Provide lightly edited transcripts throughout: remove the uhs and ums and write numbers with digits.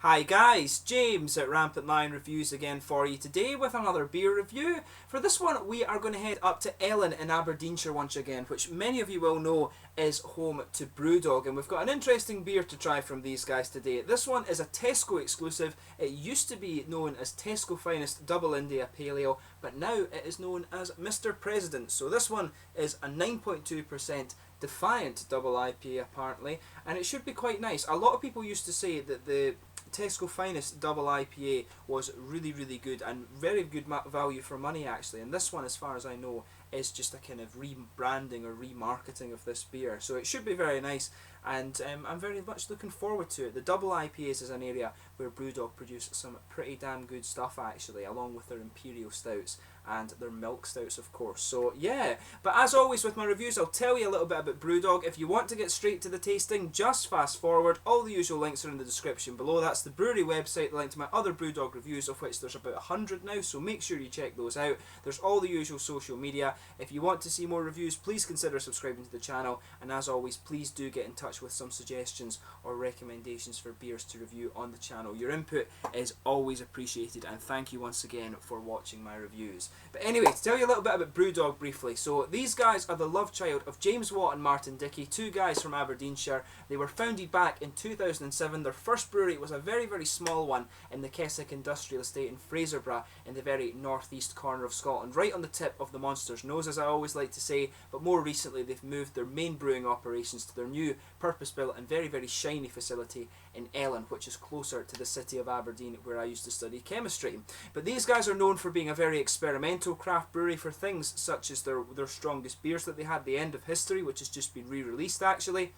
Hi guys, James at RampantLionReviews again for you today with another beer review. For this one we are going to head up to Ellon in Aberdeenshire once again, which many of you will know is home to Brewdog, and we've got an interesting beer to try from these guys today. This one is a Tesco exclusive. It used to be known as Tesco Finest Double India Pale Ale, but now it is known as Mr Presidnt. So this one is a 9.2% Defiant double IPA apparently, and it should be quite nice. A lot of people used to say that the Tesco Finest double IPA was really good and very good value for money actually, and this one, as far as I know, is just a kind of rebranding or remarketing of this beer, so it should be very nice, and I'm very much looking forward to it. The double IPAs is an area where Brewdog produce some pretty damn good stuff actually, along with their imperial stouts and their milk stouts of course. So yeah, but as always with my reviews, I'll tell you a little bit about Brewdog. If you want to get straight to the tasting, just fast forward. All the usual links are in the description below. That's the brewery website, the link to my other Brewdog reviews, of which there's about 100 now, so make sure you check those out. There's all the usual social media. If you want to see more reviews, please consider subscribing to the channel, and as always, please do get in touch with some suggestions or recommendations for beers to review on the channel. Your input is always appreciated, and thank you once again for watching my reviews. But anyway, to tell you a little bit about Brewdog briefly, so these guys are the love child of James Watt and Martin Dickey, two guys from Aberdeenshire. They were founded back in 2007. Their first brewery was a very small one in the Keswick Industrial Estate in Fraserburgh in the very northeast corner of Scotland, right on the tip of the monster's nose, as I always like to say. But more recently they've moved their main brewing operations to their new purpose-built and very shiny facility in Ellon, which is closer to the city of Aberdeen, where I used to study chemistry. But these guys are known for being a very experimental craft brewery for things such as their strongest beers that they had, The End of History, which has just been re-released actually.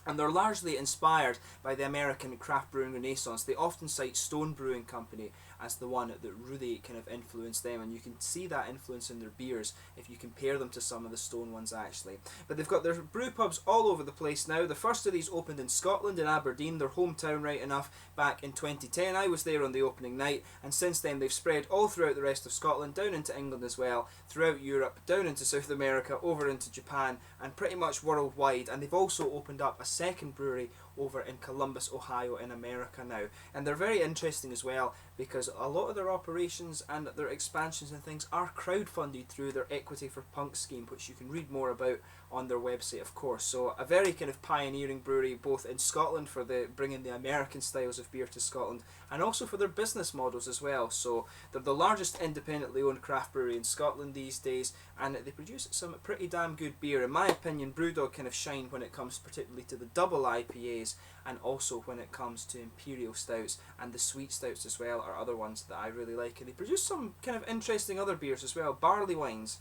And they're largely inspired by the American craft brewing renaissance. They often cite Stone Brewing Company as the one that really kind of influenced them, and you can see that influence in their beers if you compare them to some of the Stone ones actually. But they've got their brew pubs all over the place now. The first of these opened in Scotland, in Aberdeen, their hometown right enough, back in 2010. I was there on the opening night, and since then they've spread all throughout the rest of Scotland, down into England as well, throughout Europe, down into South America, over into Japan, and pretty much worldwide. And they've also opened up a second brewery over in Columbus, Ohio in America now. And they're very interesting as well, because a lot of their operations and their expansions and things are crowdfunded through their Equity for Punk scheme, which you can read more about on their website of course. So a very kind of pioneering brewery, both in Scotland for the bringing the American styles of beer to Scotland, and also for their business models as well. So they're the largest independently owned craft brewery in Scotland these days, and they produce some pretty damn good beer. In my opinion, Brewdog kind of shine when it comes particularly to the double IPAs, and also when it comes to imperial stouts, and the sweet stouts as well are other ones that I really like. And they produce some kind of interesting other beers as well. Barley wines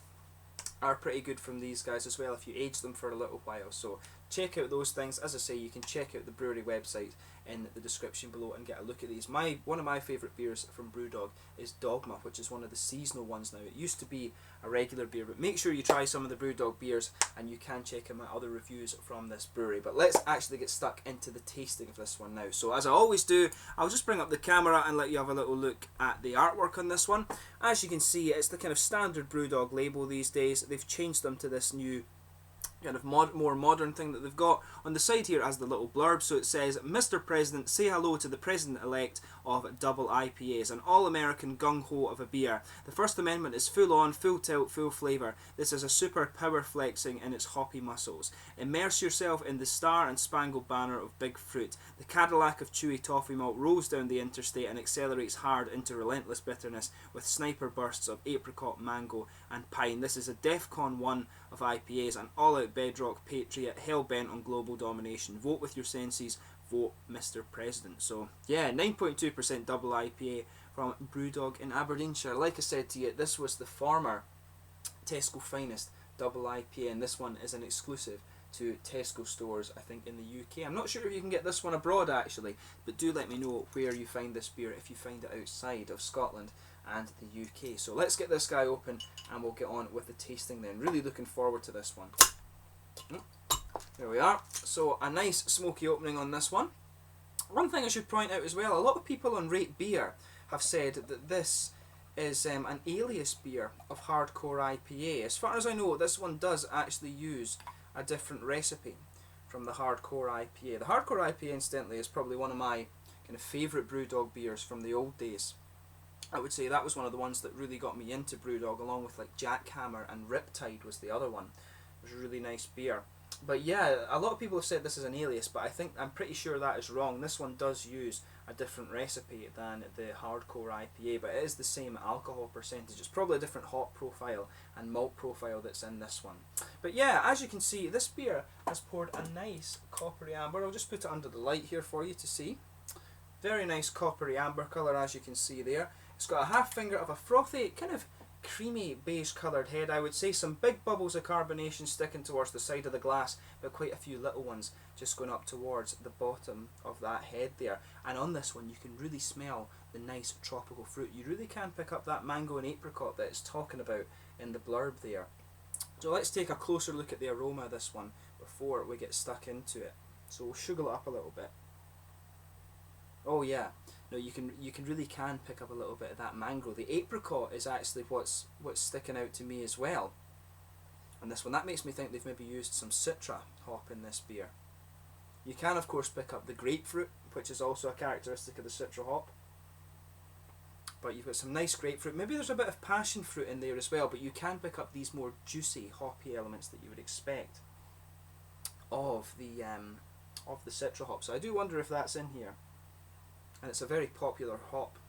are pretty good from these guys as well if you age them for a little while. So check out those things. As I say, you can check out the brewery website in the description below and get a look at these. One of my favourite beers from Brewdog is Dogma, which is one of the seasonal ones now. It used to be a regular beer, but make sure you try some of the Brewdog beers, and you can check out my other reviews from this brewery. But let's actually get stuck into the tasting of this one now. So as I always do, I'll just bring up the camera and let you have a little look at the artwork on this one. As you can see, it's the kind of standard Brewdog label these days. They've changed them to this new kind of more modern thing that they've got. On the side here as the little blurb, so it says, Mr. President, say hello to the President-elect of double IPAs, an all-American gung-ho of a beer. The First Amendment is full on, full tilt, full flavour. This is a super power flexing in its hoppy muscles. Immerse yourself in the star and spangled banner of big fruit. The Cadillac of chewy toffee malt rolls down the interstate and accelerates hard into relentless bitterness with sniper bursts of apricot, mango and pine. This is a DEFCON 1 of IPAs, an all-out bedrock patriot hell-bent on global domination. Vote with your senses, vote Mr. President. So yeah, 9.2% double IPA from Brewdog in Aberdeenshire. Like I said to you, this was the former Tesco Finest double IPA, and this one is an exclusive to Tesco stores, I think, in the UK. I'm not sure if you can get this one abroad actually, but do let me know where you find this beer if you find it outside of Scotland and the UK. So let's get this guy open and we'll get on with the tasting then. Really looking forward to this one. There we are. So a nice smoky opening on this one. One thing I should point out as well, a lot of people on Rate Beer have said that this is an alias beer of hardcore IPA. As far as I know, this one does actually use a different recipe from the hardcore IPA. The hardcore IPA, incidentally, is probably one of my kind of favourite Brewdog beers from the old days. I would say that was one of the ones that really got me into Brewdog, along with like Jackhammer and Riptide was the other one. It was a really nice beer. But yeah, a lot of people have said this is an alias, but I'm pretty sure that is wrong. This one does use a different recipe than the hardcore IPA, but it is the same alcohol percentage. It's probably a different hop profile and malt profile that's in this one. But yeah, as you can see, this beer has poured a nice coppery amber. I'll just put it under the light here for you to see. Very nice coppery amber colour, as you can see there. It's got a half finger of a frothy, kind of creamy beige coloured head. I would say some big bubbles of carbonation sticking towards the side of the glass, but quite a few little ones just going up towards the bottom of that head there. And on this one you can really smell the nice tropical fruit. You really can pick up that mango and apricot that it's talking about in the blurb there. So let's take a closer look at the aroma of this one before we get stuck into it. So we'll sugar it up a little bit. Oh yeah, no, you can really pick up a little bit of that mango. The apricot is actually what's sticking out to me as well. And this one, that makes me think they've maybe used some Citra hop in this beer. You can of course pick up the grapefruit, which is also a characteristic of the Citra hop. But you've got some nice grapefruit. Maybe there's a bit of passion fruit in there as well, but you can pick up these more juicy, hoppy elements that you would expect of the Citra hop. So I do wonder if that's in here. And it's a very popular hop.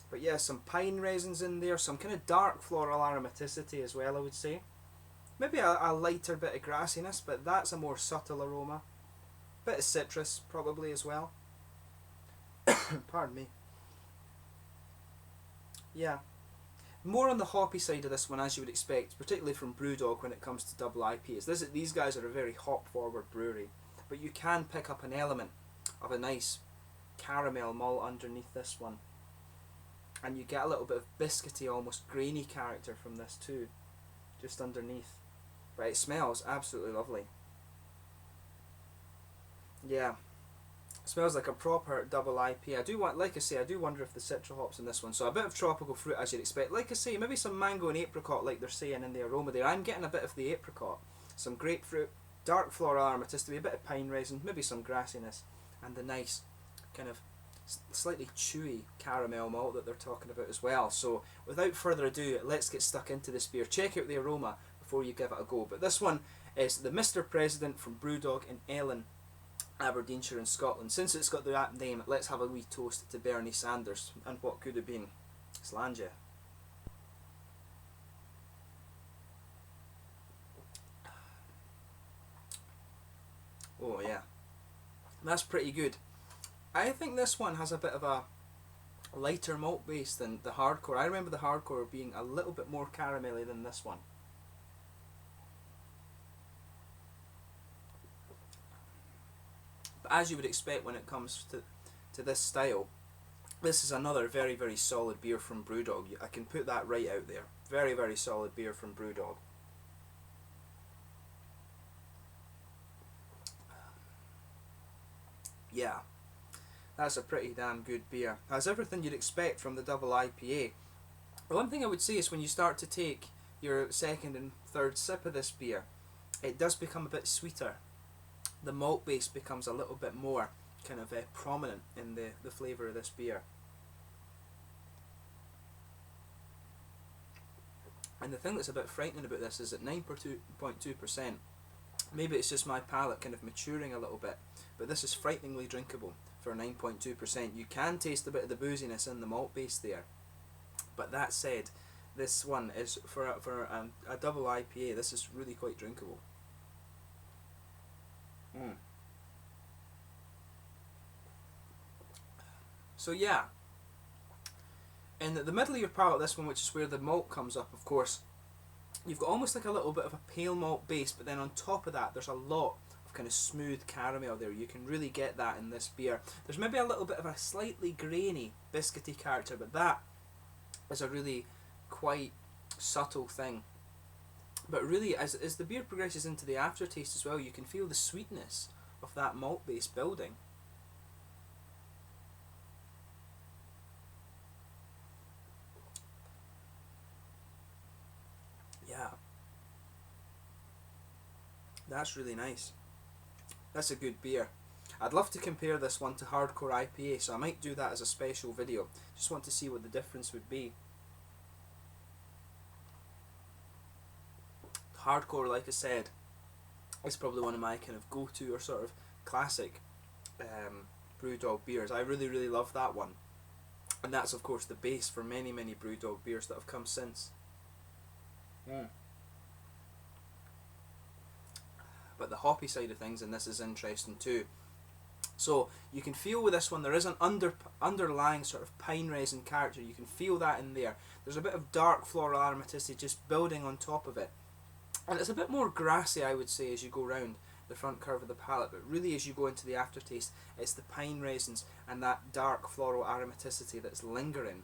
But yeah, some pine resins in there, some kind of dark floral aromaticity as well, I would say. Maybe a lighter bit of grassiness, but that's a more subtle aroma. Bit of citrus probably as well. Pardon me. Yeah. More on the hoppy side of this one, as you would expect, particularly from Brewdog when it comes to double IPAs. These guys are a very hop forward brewery, but you can pick up an element of a nice caramel malt underneath this one, and you get a little bit of biscuity, almost grainy character from this too, just underneath. But it smells absolutely lovely. Yeah, it smells like a proper double IPA. Like I say, I do wonder if the Citra hops in this one. So a bit of tropical fruit as you'd expect. Like I say, maybe some mango and apricot like they're saying in the aroma there. I'm getting a bit of the apricot, some grapefruit, dark floral aromaticity, a bit of pine resin, maybe some grassiness, and the nice kind of slightly chewy caramel malt that they're talking about as well. So without further ado, let's get stuck into this beer. Check out the aroma before you give it a go. But this one is the Mr Presidnt from Brewdog in Ellon, Aberdeenshire in Scotland. Since it's got that name, let's have a wee toast to Bernie Sanders and what could have been. Slàinte. Oh yeah, that's pretty good. I think this one has a bit of a lighter malt base than the hardcore. I remember the hardcore being a little bit more caramelly than this one. But as you would expect when it comes to this style, this is another very, very solid beer from Brewdog. I can put that right out there. Very, very solid beer from Brewdog. Yeah, that's a pretty damn good beer. Has everything you'd expect from the double IPA. The one thing I would say is when you start to take your second and third sip of this beer, it does become a bit sweeter. The malt base becomes a little bit more kind of prominent in the flavour of this beer. And the thing that's a bit frightening about this is at 9.2%, maybe it's just my palate kind of maturing a little bit, but this is frighteningly drinkable for 9.2%. You can taste a bit of the booziness in the malt base there. But that said, this one is, for a double IPA, this is really quite drinkable. So yeah, in the middle of your palate, this one, which is where the malt comes up, of course, you've got almost like a little bit of a pale malt base, but then on top of that there's a lot of kind of smooth caramel there. You can really get that in this beer. There's maybe a little bit of a slightly grainy, biscuity character, but that is a really quite subtle thing. But really, as the beer progresses into the aftertaste as well, you can feel the sweetness of that malt base building. Yeah, that's really nice. That's a good beer. I'd love to compare this one to Hardcore IPA, so I might do that as a special video. Just want to see what the difference would be. Hardcore, like I said, is probably one of my kind of go-to or sort of classic Brewdog beers. I really, really love that one. And that's of course the base for many, many Brewdog beers that have come since. But the hoppy side of things in this is interesting too. So you can feel with this one there is an underlying sort of pine resin character. You can feel that in there. There's a bit of dark floral aromaticity just building on top of it. And it's a bit more grassy, I would say, as you go round the front curve of the palate, but really as you go into the aftertaste, it's the pine resins and that dark floral aromaticity that's lingering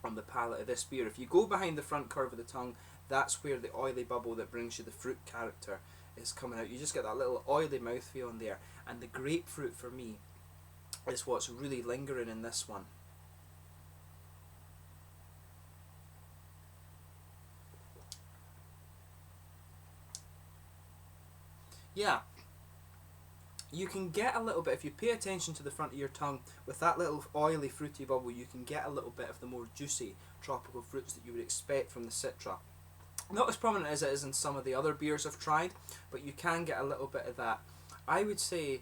on the palate of this beer. If you go behind the front curve of the tongue, that's where the oily bubble that brings you the fruit character is coming out. You just get that little oily mouthfeel in there, and the grapefruit for me is what's really lingering in this one. Yeah, you can get a little bit, if you pay attention to the front of your tongue, with that little oily fruity bubble, you can get a little bit of the more juicy tropical fruits that you would expect from the Citra. Not as prominent as it is in some of the other beers I've tried, but you can get a little bit of that. I would say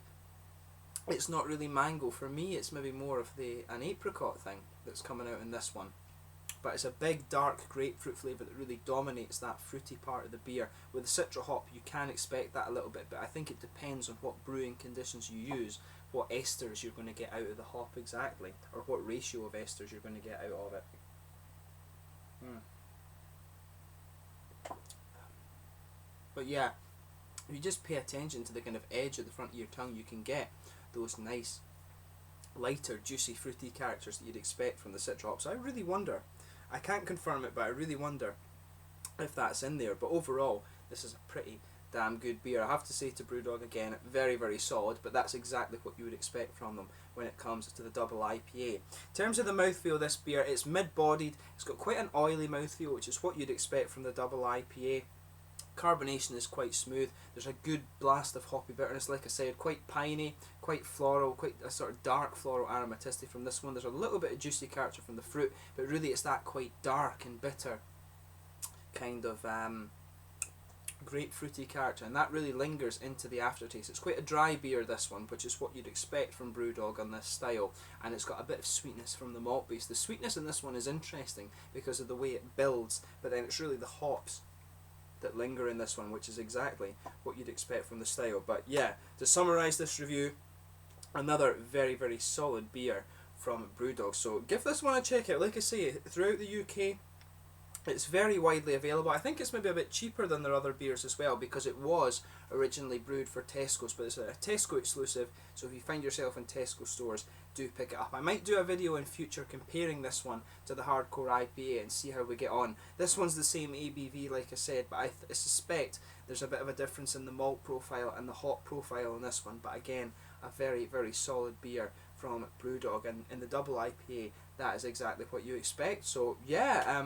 it's not really mango. For me, it's maybe more of an apricot thing that's coming out in this one. But it's a big dark grapefruit flavour that really dominates that fruity part of the beer. With the Citra hop you can expect that a little bit, but I think it depends on what brewing conditions you use, what esters you're going to get out of the hop exactly, or what ratio of esters you're going to get out of it. But yeah, if you just pay attention to the kind of edge of the front of your tongue, you can get those nice lighter juicy fruity characters that you'd expect from the Citra hop. So I really wonder, I can't confirm it, but I really wonder if that's in there. But overall, this is a pretty damn good beer. I have to say to Brewdog again, very, very solid, but that's exactly what you would expect from them when it comes to the double IPA. In terms of the mouthfeel of this beer, it's mid-bodied, it's got quite an oily mouthfeel, which is what you'd expect from the double IPA. Carbonation is quite smooth. There's a good blast of hoppy bitterness, like I said, quite piney, quite floral, quite a sort of dark floral aromaticity from this one. There's a little bit of juicy character from the fruit, but really it's that quite dark and bitter kind of grapefruity character, and that really lingers into the aftertaste. It's quite a dry beer, this one, which is what you'd expect from Brewdog on this style, and it's got a bit of sweetness from the malt base. The sweetness in this one is interesting because of the way it builds, but then it's really the hops that linger in this one, which is exactly what you'd expect from the style. But yeah, to summarise this review, another very, very solid beer from Brewdog. So give this one a check out. Like I say, throughout the UK, it's very widely available. I think it's maybe a bit cheaper than their other beers as well, because it was originally brewed for Tesco's, but it's a Tesco exclusive, so if you find yourself in Tesco stores, do pick it up. I might do a video in future comparing this one to the Hardcore IPA and see how we get on. This one's the same ABV, like I said, but I suspect there's a bit of a difference in the malt profile and the hop profile in this one, but again, a very, very solid beer from Brewdog, and in the double IPA, that is exactly what you expect. So yeah,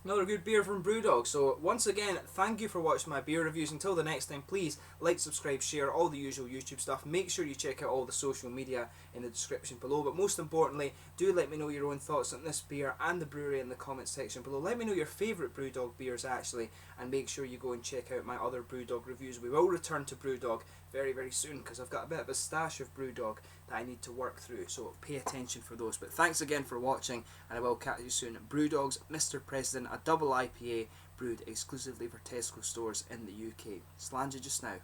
another good beer from Brewdog. So once again, thank you for watching my beer reviews. Until the next time, please like, subscribe, share, all the usual YouTube stuff. Make sure you check out all the social media in the description below. But most importantly, do let me know your own thoughts on this beer and the brewery in the comments section below. Let me know your favourite Brewdog beers actually, and make sure you go and check out my other Brewdog reviews. We will return to Brewdog very, very soon, because I've got a bit of a stash of Brewdog that I need to work through, so pay attention for those. But thanks again for watching, and I will catch you soon. Brewdog's Mr Presidnt, a double IPA brewed exclusively for Tesco stores in the UK. Slàinte just now.